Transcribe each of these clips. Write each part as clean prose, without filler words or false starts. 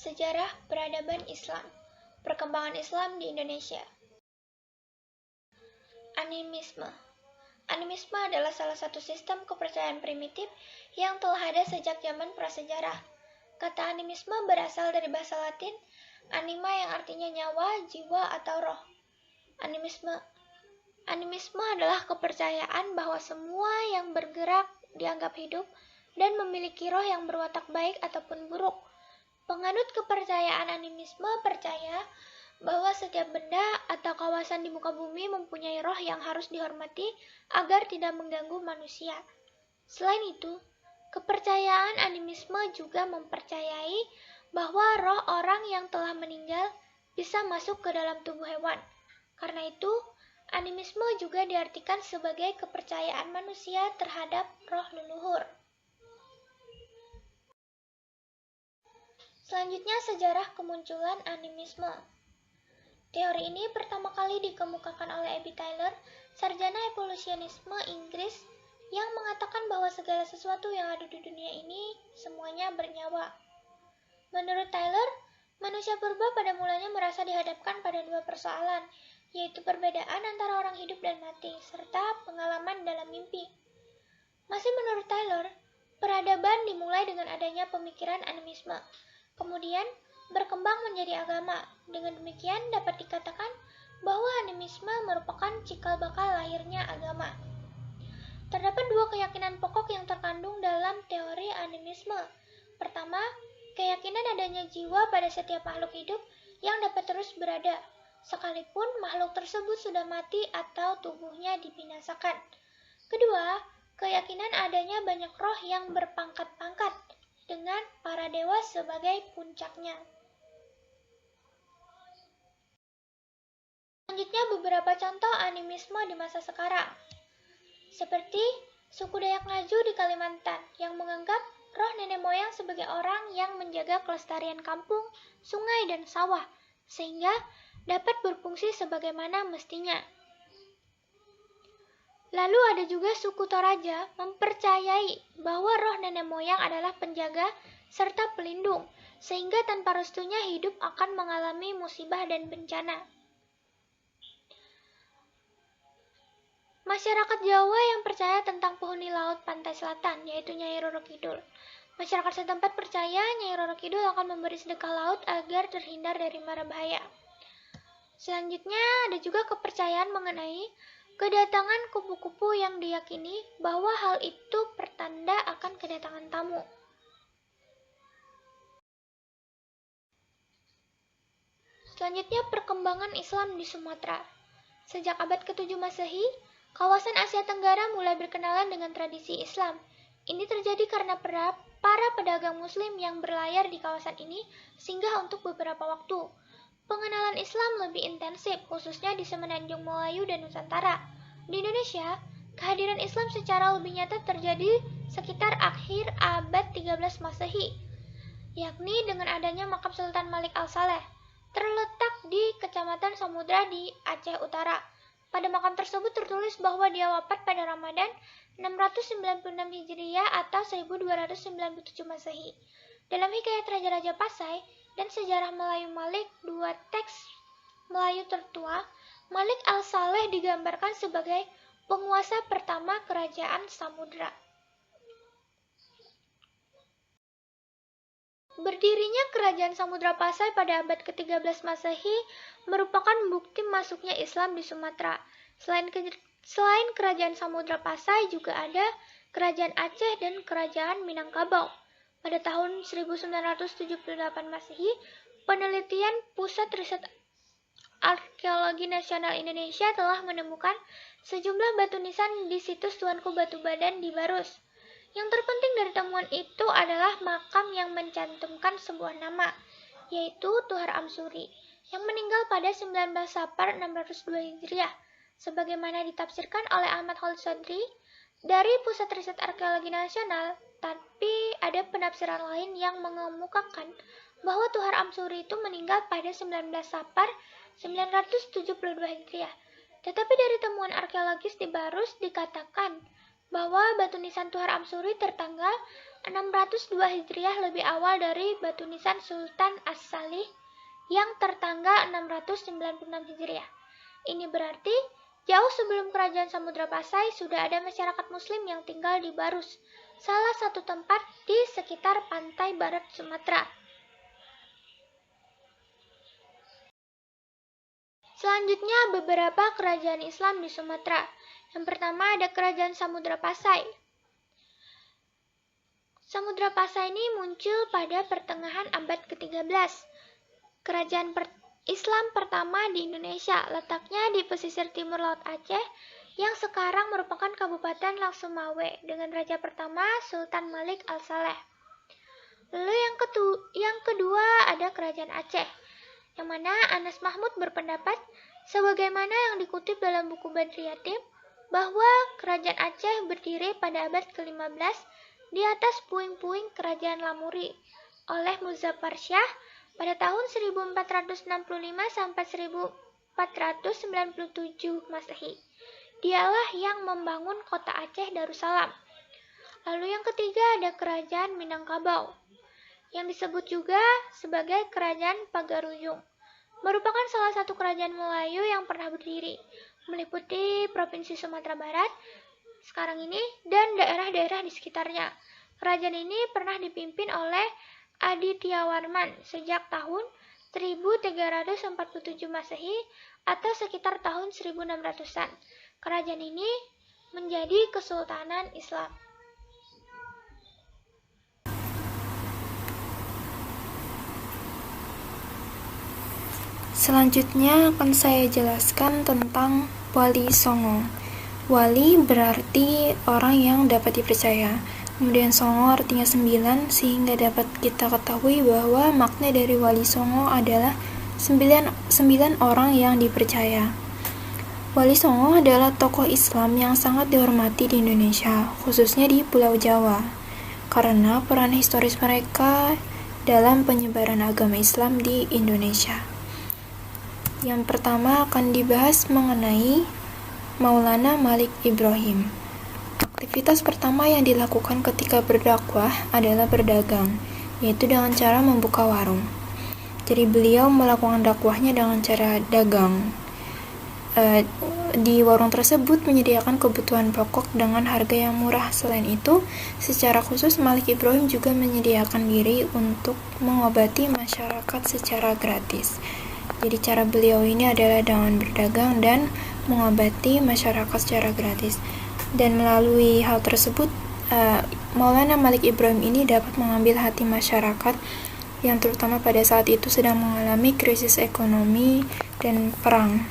Sejarah peradaban Islam. Perkembangan Islam di Indonesia. Animisme. Animisme adalah salah satu sistem kepercayaan primitif yang telah ada sejak zaman prasejarah. Kata animisme berasal dari bahasa Latin anima yang artinya nyawa, jiwa, atau roh. Animisme adalah kepercayaan bahwa semua yang bergerak dianggap hidup dan memiliki roh yang berwatak baik ataupun buruk. Penganut kepercayaan animisme percaya bahwa setiap benda atau kawasan di muka bumi mempunyai roh yang harus dihormati agar tidak mengganggu manusia. Selain itu, kepercayaan animisme juga mempercayai bahwa roh orang yang telah meninggal bisa masuk ke dalam tubuh hewan. Karena itu, animisme juga diartikan sebagai kepercayaan manusia terhadap roh leluhur. Selanjutnya, sejarah kemunculan animisme. Teori ini pertama kali dikemukakan oleh Abby Taylor, sarjana evolusionisme Inggris, yang mengatakan bahwa segala sesuatu yang ada di dunia ini semuanya bernyawa. Menurut Taylor, manusia purba pada mulanya merasa dihadapkan pada dua persoalan, yaitu perbedaan antara orang hidup dan mati, serta pengalaman dalam mimpi. Masih menurut Taylor, peradaban dimulai dengan adanya pemikiran animisme, kemudian berkembang menjadi agama. Dengan demikian dapat dikatakan bahwa animisme merupakan cikal bakal lahirnya agama. Terdapat dua keyakinan pokok yang terkandung dalam teori animisme. Pertama, keyakinan adanya jiwa pada setiap makhluk hidup yang dapat terus berada, sekalipun makhluk tersebut sudah mati atau tubuhnya dibinasakan. Kedua, keyakinan adanya banyak roh yang berpangkat-pangkat, dengan para dewa sebagai puncaknya. Selanjutnya beberapa contoh animisme di masa sekarang. Seperti suku Dayak Ngaju di Kalimantan yang menganggap roh nenek moyang sebagai orang yang menjaga kelestarian kampung, sungai, dan sawah, sehingga dapat berfungsi sebagaimana mestinya. Lalu ada juga suku Toraja mempercayai bahwa roh nenek moyang adalah penjaga serta pelindung, sehingga tanpa restunya hidup akan mengalami musibah dan bencana. Masyarakat Jawa yang percaya tentang penghuni laut pantai selatan, yaitu Nyai Roro Kidul. Masyarakat setempat percaya Nyai Roro Kidul akan memberi sedekah laut agar terhindar dari mara bahaya. Selanjutnya ada juga kepercayaan mengenai kedatangan kupu-kupu yang diyakini bahwa hal itu pertanda akan kedatangan tamu. Selanjutnya perkembangan Islam di Sumatera. Sejak abad ke-7 Masehi, kawasan Asia Tenggara mulai berkenalan dengan tradisi Islam. Ini terjadi karena para pedagang Muslim yang berlayar di kawasan ini singgah untuk beberapa waktu. Pengenalan Islam lebih intensif, khususnya di Semenanjung Melayu dan Nusantara. Di Indonesia, kehadiran Islam secara lebih nyata terjadi sekitar akhir abad 13 Masehi, yakni dengan adanya makam Sultan Malik Al-Saleh, terletak di Kecamatan Samudra di Aceh Utara. Pada makam tersebut tertulis bahwa dia wafat pada Ramadan 696 Hijriah atau 1297 Masehi. Dalam Hikayat Raja-Raja Pasai dan Sejarah Melayu Malik, dua teks Melayu tertua, Malik Al-Saleh digambarkan sebagai penguasa pertama Kerajaan Samudra. Berdirinya Kerajaan Samudra Pasai pada abad ke-13 Masehi merupakan bukti masuknya Islam di Sumatera. Selain Kerajaan Samudra Pasai juga ada Kerajaan Aceh dan Kerajaan Minangkabau. Pada tahun 1978 Masehi, penelitian Pusat Riset Arkeologi Nasional Indonesia telah menemukan sejumlah batu nisan di situs Tuanku Batu Badan di Barus. Yang terpenting dari temuan itu adalah makam yang mencantumkan sebuah nama, yaitu Tuhar Amsuri, yang meninggal pada 19 Safar 602 Hijriah, sebagaimana ditafsirkan oleh Ahmad Khalid Sodri dari Pusat Riset Arkeologi Nasional. Tapi ada penafsiran lain yang mengemukakan bahwa Tuhar Amsuri itu meninggal pada 19 Safar 972 Hijriah. Tetapi dari temuan arkeologis di Barus dikatakan bahwa batu nisan Tuhar Amsuri tertanggal 602 Hijriah lebih awal dari batu nisan Sultan As-Salih yang tertanggal 696 Hijriah. Ini berarti jauh sebelum kerajaan Samudra Pasai sudah ada masyarakat muslim yang tinggal di Barus, salah satu tempat di sekitar pantai barat Sumatera. Selanjutnya beberapa kerajaan Islam di Sumatera. Yang pertama ada kerajaan Samudra Pasai. Samudra Pasai ini muncul pada pertengahan abad ke-13. Kerajaan Islam pertama di Indonesia, letaknya di pesisir timur Laut Aceh yang sekarang merupakan Kabupaten Langsumawe dengan raja pertama Sultan Malik Al-Saleh. Lalu yang kedua ada kerajaan Aceh, yang mana Anas Mahmud berpendapat sebagaimana yang dikutip dalam buku Badriyatim bahwa kerajaan Aceh berdiri pada abad ke-15 di atas puing-puing kerajaan Lamuri oleh Muzaffar Shah pada tahun 1465 sampai 1497 Masehi. Dialah yang membangun kota Aceh Darussalam. Lalu yang ketiga ada kerajaan Minangkabau, yang disebut juga sebagai kerajaan Pagaruyung. Merupakan salah satu kerajaan Melayu yang pernah berdiri, meliputi Provinsi Sumatera Barat sekarang ini dan daerah-daerah di sekitarnya. Kerajaan ini pernah dipimpin oleh Adityawarman sejak tahun 1347 Masehi atau sekitar tahun 1600-an. Kerajaan ini menjadi Kesultanan Islam. Selanjutnya akan saya jelaskan tentang Wali Songo. Wali berarti orang yang dapat dipercaya. Kemudian Songo artinya 9, sehingga dapat kita ketahui bahwa makna dari Wali Songo adalah 9 orang yang dipercaya. Wali Songo adalah tokoh Islam yang sangat dihormati di Indonesia, khususnya di Pulau Jawa, karena peran historis mereka dalam penyebaran agama Islam di Indonesia. Yang pertama akan dibahas mengenai Maulana Malik Ibrahim. Aktivitas pertama yang dilakukan ketika berdakwah adalah berdagang, yaitu dengan cara membuka warung. Jadi beliau melakukan dakwahnya dengan cara dagang. Di warung tersebut menyediakan kebutuhan pokok dengan harga yang murah. Selain itu, secara khusus Malik Ibrahim juga menyediakan diri untuk mengobati masyarakat secara gratis. Jadi cara beliau ini adalah dengan berdagang dan mengobati masyarakat secara gratis. Dan melalui hal tersebut, Maulana Malik Ibrahim ini dapat mengambil hati masyarakat yang terutama pada saat itu sedang mengalami krisis ekonomi dan perang.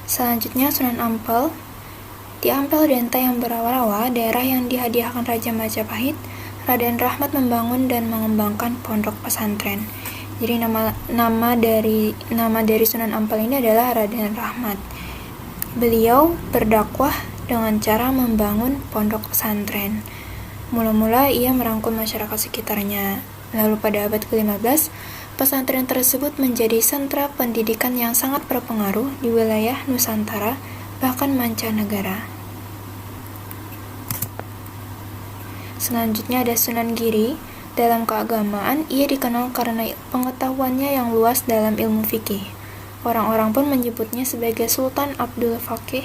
Selanjutnya Sunan Ampel. Di Ampel Denta yang berawal-awal, daerah yang dihadiahkan Raja Majapahit, Raden Rahmat membangun dan mengembangkan pondok pesantren. Jadi nama dari Sunan Ampel ini adalah Raden Rahmat. Beliau berdakwah dengan cara membangun pondok pesantren. Mula-mula ia merangkul masyarakat sekitarnya. Lalu pada abad ke-15, pesantren tersebut menjadi sentra pendidikan yang sangat berpengaruh di wilayah Nusantara, bahkan mancanegara. Selanjutnya ada Sunan Giri. Dalam keagamaan, ia dikenal karena pengetahuannya yang luas dalam ilmu fikih. Orang-orang pun menyebutnya sebagai Sultan Abdul Faqih.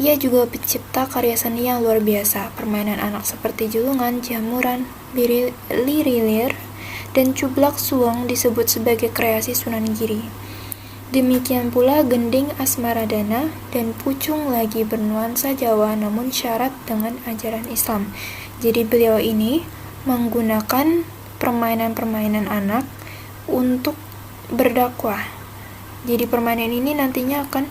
Ia juga pencipta karya seni yang luar biasa. Permainan anak seperti julungan, jamuran, lirilir, dan cublak suwong disebut sebagai kreasi Sunan Giri. Demikian pula gending Asmaradana dan pucung lagi bernuansa Jawa namun syarat dengan ajaran Islam. Jadi beliau ini menggunakan permainan-permainan anak untuk berdakwah. Jadi permainan ini nantinya akan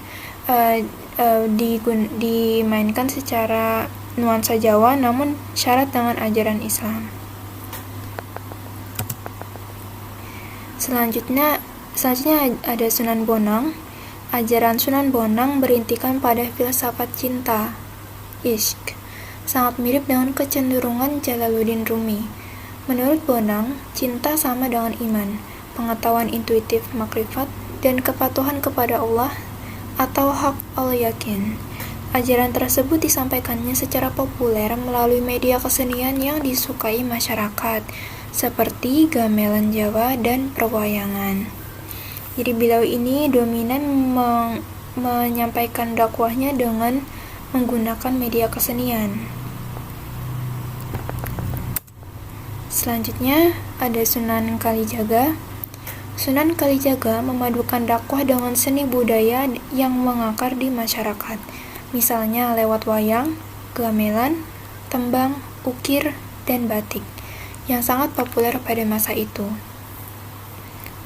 dimainkan secara nuansa Jawa namun syarat dengan ajaran Islam. Selanjutnya ada Sunan Bonang. Ajaran Sunan Bonang berintikan pada filsafat cinta, ishq, sangat mirip dengan kecenderungan Jalaluddin Rumi. Menurut Bonang, cinta sama dengan iman, pengetahuan intuitif makrifat, dan kepatuhan kepada Allah atau hak al-yakin. Ajaran tersebut disampaikannya secara populer melalui media kesenian yang disukai masyarakat, seperti gamelan Jawa dan perwayangan. Jadi beliau ini dominan menyampaikan dakwahnya dengan menggunakan media kesenian. Selanjutnya ada Sunan Kalijaga. Sunan Kalijaga memadukan dakwah dengan seni budaya yang mengakar di masyarakat. Misalnya lewat wayang, gamelan, tembang, ukir, dan batik, yang sangat populer pada masa itu.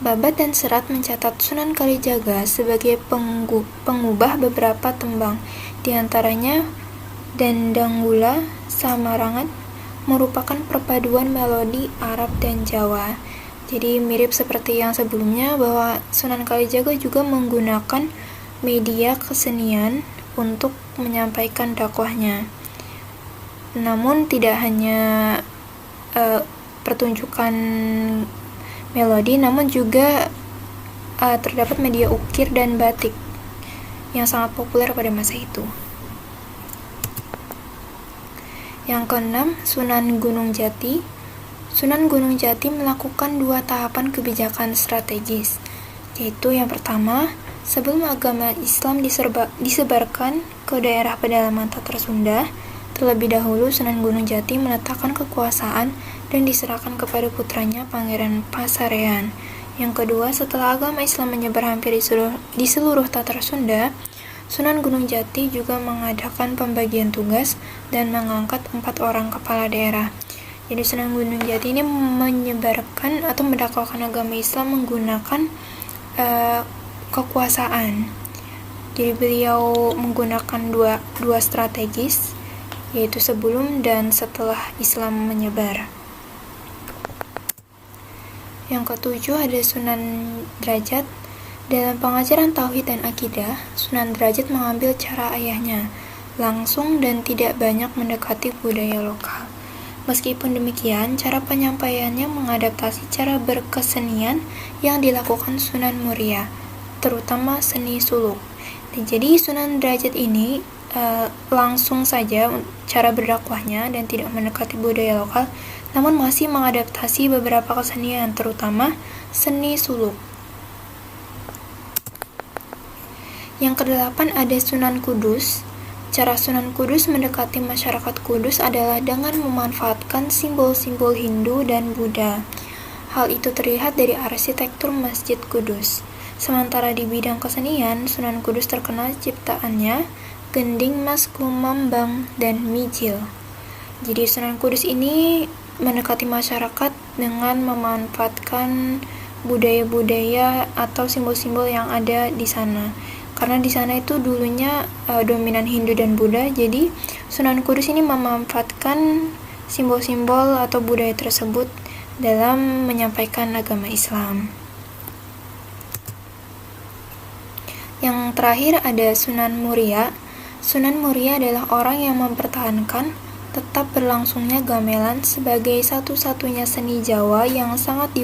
Babat dan Serat mencatat Sunan Kalijaga sebagai pengubah beberapa tembang, diantaranya Dandanggula Samarangat merupakan perpaduan melodi Arab dan Jawa. Jadi mirip seperti yang sebelumnya bahwa Sunan Kalijaga juga menggunakan media kesenian untuk menyampaikan dakwahnya. Namun tidak hanya pertunjukan melodi, namun juga terdapat media ukir dan batik yang sangat populer pada masa itu. Yang keenam, Sunan Gunung Jati. Sunan Gunung Jati melakukan 2 tahapan kebijakan strategis, yaitu yang pertama, sebelum agama Islam disebarkan ke daerah pedalaman Tatar Sunda, terlebih dahulu Sunan Gunung Jati meletakkan kekuasaan dan diserahkan kepada putranya Pangeran Pasarean. Yang kedua, setelah agama Islam menyebar hampir di seluruh Tatar Sunda, Sunan Gunung Jati juga mengadakan pembagian tugas dan mengangkat 4 orang kepala daerah. Jadi Sunan Gunung Jati ini menyebarkan atau mendakwakan agama Islam menggunakan kekuasaan. Jadi beliau menggunakan dua strategis, yaitu sebelum dan setelah Islam menyebar. Yang ketujuh ada Sunan Derajat. Dalam pengajaran tauhid dan akidah, Sunan Derajat mengambil cara ayahnya, langsung dan tidak banyak mendekati budaya lokal. Meskipun demikian, cara penyampaiannya mengadaptasi cara berkesenian yang dilakukan Sunan Muria, terutama seni suluk. Jadi Sunan Derajat ini langsung saja cara berdakwahnya dan tidak mendekati budaya lokal, namun masih mengadaptasi beberapa kesenian, terutama seni suluk. Yang kedelapan ada Sunan Kudus. Cara Sunan Kudus mendekati masyarakat Kudus adalah dengan memanfaatkan simbol-simbol Hindu dan Buddha. Hal itu terlihat dari arsitektur Masjid Kudus. Sementara di bidang kesenian, Sunan Kudus terkenal ciptaannya gending Mas Kumambang dan Mijil. Jadi Sunan Kudus ini mendekati masyarakat dengan memanfaatkan budaya-budaya atau simbol-simbol yang ada di sana. Karena di sana itu dulunya dominan Hindu dan Buddha, jadi Sunan Kudus ini memanfaatkan simbol-simbol atau budaya tersebut dalam menyampaikan agama Islam. Yang terakhir ada Sunan Muria. Sunan Muria adalah orang yang mempertahankan tetap berlangsungnya gamelan sebagai satu-satunya seni Jawa yang sangat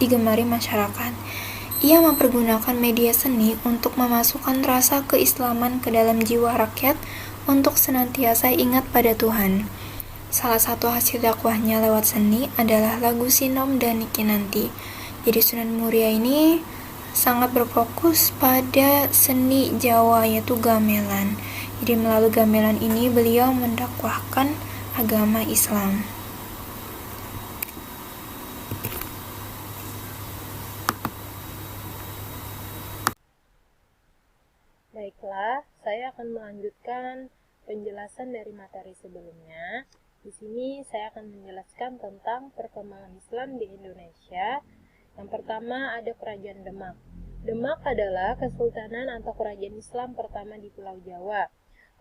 digemari masyarakat. Ia mempergunakan media seni untuk memasukkan rasa keislaman ke dalam jiwa rakyat untuk senantiasa ingat pada Tuhan. Salah satu hasil dakwahnya lewat seni adalah lagu Sinom dan Niki Nanti. Jadi Sunan Muria ini sangat berfokus pada seni Jawa, yaitu gamelan. Jadi melalui gamelan ini beliau mendakwahkan agama Islam. Baiklah, saya akan melanjutkan penjelasan dari materi sebelumnya. Di sini saya akan menjelaskan tentang perkembangan Islam di Indonesia. Yang pertama ada Kerajaan Demak. Demak adalah kesultanan atau kerajaan Islam pertama di Pulau Jawa.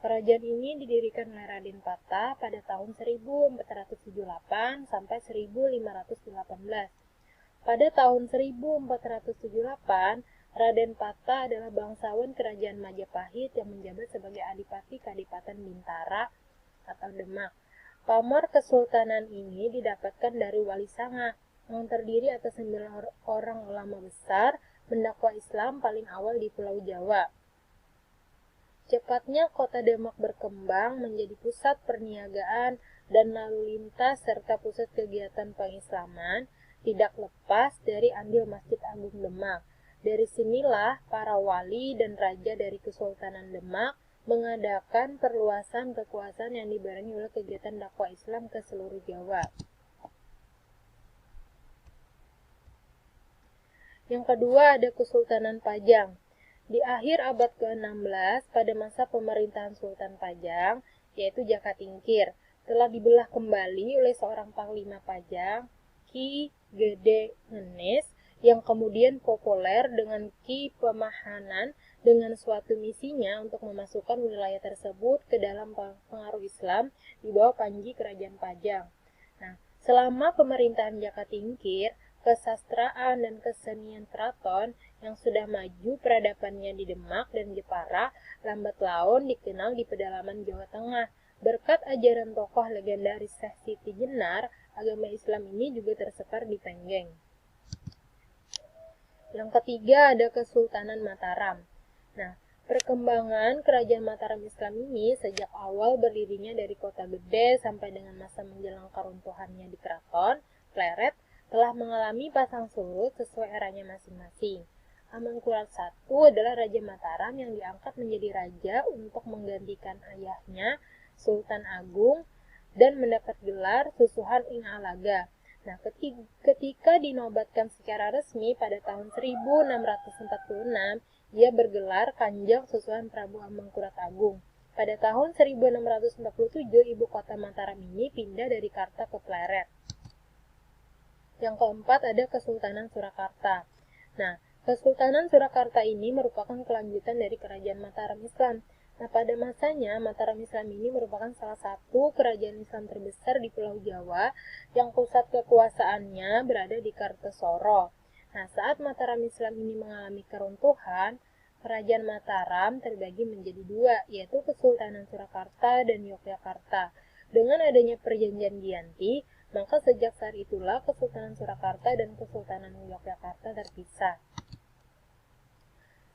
Kerajaan ini didirikan oleh Raden Patah pada tahun 1478 sampai 1518. Pada tahun 1478, Raden Patah adalah bangsawan kerajaan Majapahit yang menjabat sebagai Adipati Kadipaten Bintara atau Demak. Pamor kesultanan ini didapatkan dari Wali Sanga yang terdiri atas 9 orang ulama besar pendakwah Islam paling awal di Pulau Jawa. Cepatnya kota Demak berkembang menjadi pusat perniagaan dan lalu lintas serta pusat kegiatan pengislaman tidak lepas dari andil Masjid Agung Demak. Dari sinilah para wali dan raja dari Kesultanan Demak mengadakan perluasan kekuasaan yang dibarengi oleh kegiatan dakwah Islam ke seluruh Jawa. Yang kedua ada Kesultanan Pajang. Di akhir abad ke-16, pada masa pemerintahan Sultan Pajang, yaitu Jaka Tingkir, telah dibelah kembali oleh seorang panglima Pajang, Ki Gede Ngenes, yang kemudian populer dengan Ki Pemahanan dengan suatu misinya untuk memasukkan wilayah tersebut ke dalam pengaruh Islam di bawah panji Kerajaan Pajang. Nah, selama pemerintahan Jaka Tingkir, kesastraan dan kesenian keraton yang sudah maju peradabannya di Demak dan Jepara lambat laun dikenal di pedalaman Jawa Tengah. Berkat ajaran tokoh legendaris Syekh Siti Jenar, agama Islam ini juga tersebar di Penggeng. Yang ketiga ada Kesultanan Mataram. Nah, perkembangan kerajaan Mataram Islam ini sejak awal berdirinya dari kota gede sampai dengan masa menjelang keruntuhannya di Keraton, Pleret, telah mengalami pasang surut sesuai eranya masing-masing. Amangkurat I adalah Raja Mataram yang diangkat menjadi raja untuk menggantikan ayahnya, Sultan Agung, dan mendapat gelar Susuhan ing Alaga. Nah, ketika dinobatkan secara resmi pada tahun 1646, ia bergelar Kanjeng Susuhan Prabu Amangkurat Agung. Pada tahun 1647, ibu kota Mataram ini pindah dari Karta ke Pleret. Yang keempat ada Kesultanan Surakarta. Nah, Kesultanan Surakarta ini merupakan kelanjutan dari Kerajaan Mataram Islam. Nah, pada masanya, Mataram Islam ini merupakan salah satu kerajaan Islam terbesar di Pulau Jawa yang pusat kekuasaannya berada di Kartosoro. Nah, saat Mataram Islam ini mengalami keruntuhan, Kerajaan Mataram terbagi menjadi dua, yaitu Kesultanan Surakarta dan Yogyakarta. Dengan adanya perjanjian Giyanti, maka sejak saat itulah Kesultanan Surakarta dan Kesultanan Yogyakarta terpisah.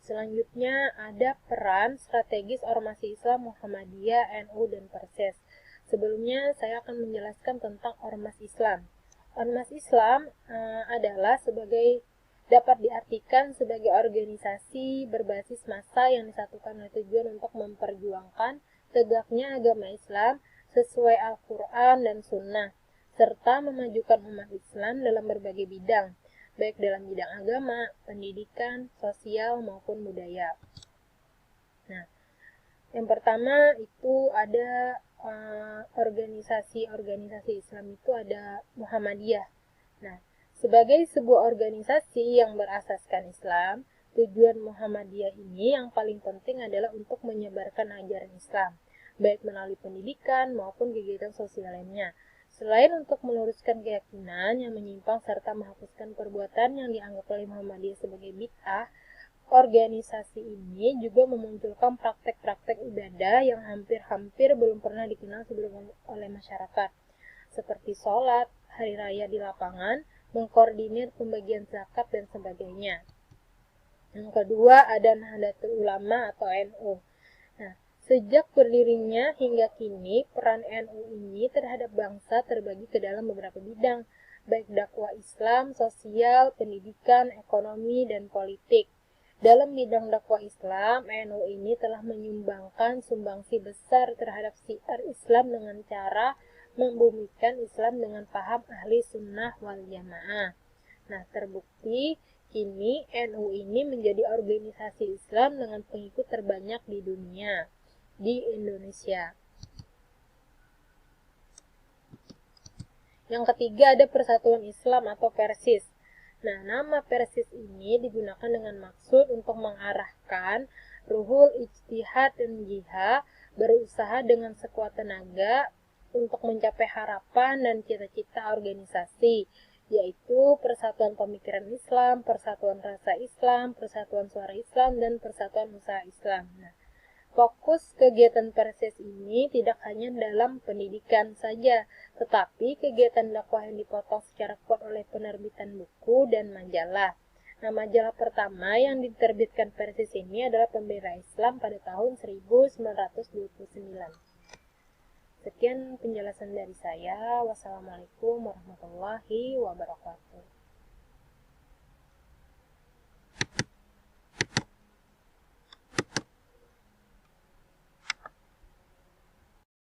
Selanjutnya ada peran strategis Ormas Islam Muhammadiyah, NU, dan Persis. Sebelumnya saya akan menjelaskan tentang Ormas Islam. Ormas Islam adalah dapat diartikan sebagai organisasi berbasis massa yang disatukan oleh tujuan untuk memperjuangkan tegaknya agama Islam sesuai Al-Quran dan Sunnah, serta memajukan umat Islam dalam berbagai bidang, baik dalam bidang agama, pendidikan, sosial, maupun budaya. Nah, yang pertama itu ada organisasi Islam itu ada Muhammadiyah. Nah, sebagai sebuah organisasi yang berasaskan Islam, tujuan Muhammadiyah ini yang paling penting adalah untuk menyebarkan ajaran Islam, baik melalui pendidikan maupun kegiatan sosial lainnya. Selain untuk meluruskan keyakinan yang menyimpang serta menghapuskan perbuatan yang dianggap oleh Muhammadiyah sebagai bid'ah, organisasi ini juga memunculkan praktek-praktek ibadah yang hampir-hampir belum pernah dikenal sebelumnya oleh masyarakat, seperti sholat, hari raya di lapangan, mengkoordinir pembagian zakat, dan sebagainya. Yang kedua ada Nahdlatul Ulama atau NU. Nah, sejak berdirinya hingga kini, peran NU ini terhadap bangsa terbagi ke dalam beberapa bidang, baik dakwah Islam, sosial, pendidikan, ekonomi, dan politik. Dalam bidang dakwah Islam, NU ini telah menyumbangkan sumbangsi besar terhadap syiar Islam dengan cara membumikan Islam dengan paham ahli sunnah wal jamaah. Nah, terbukti kini NU ini menjadi organisasi Islam dengan pengikut terbanyak di dunia, di Indonesia. Yang ketiga ada Persatuan Islam atau Persis. Nah, nama Persis ini digunakan dengan maksud untuk mengarahkan ruhul ijtihad dan jihad, berusaha dengan sekuat tenaga untuk mencapai harapan dan cita-cita organisasi, yaitu Persatuan Pemikiran Islam, Persatuan Rasa Islam, Persatuan Suara Islam, dan Persatuan Usaha Islam. Nah, fokus kegiatan Persis ini tidak hanya dalam pendidikan saja, tetapi kegiatan dakwah yang dipotong secara kuat oleh penerbitan buku dan majalah. Nah, majalah pertama yang diterbitkan Persis ini adalah Pembela Islam pada tahun 1929. Sekian penjelasan dari saya. Wassalamualaikum warahmatullahi wabarakatuh.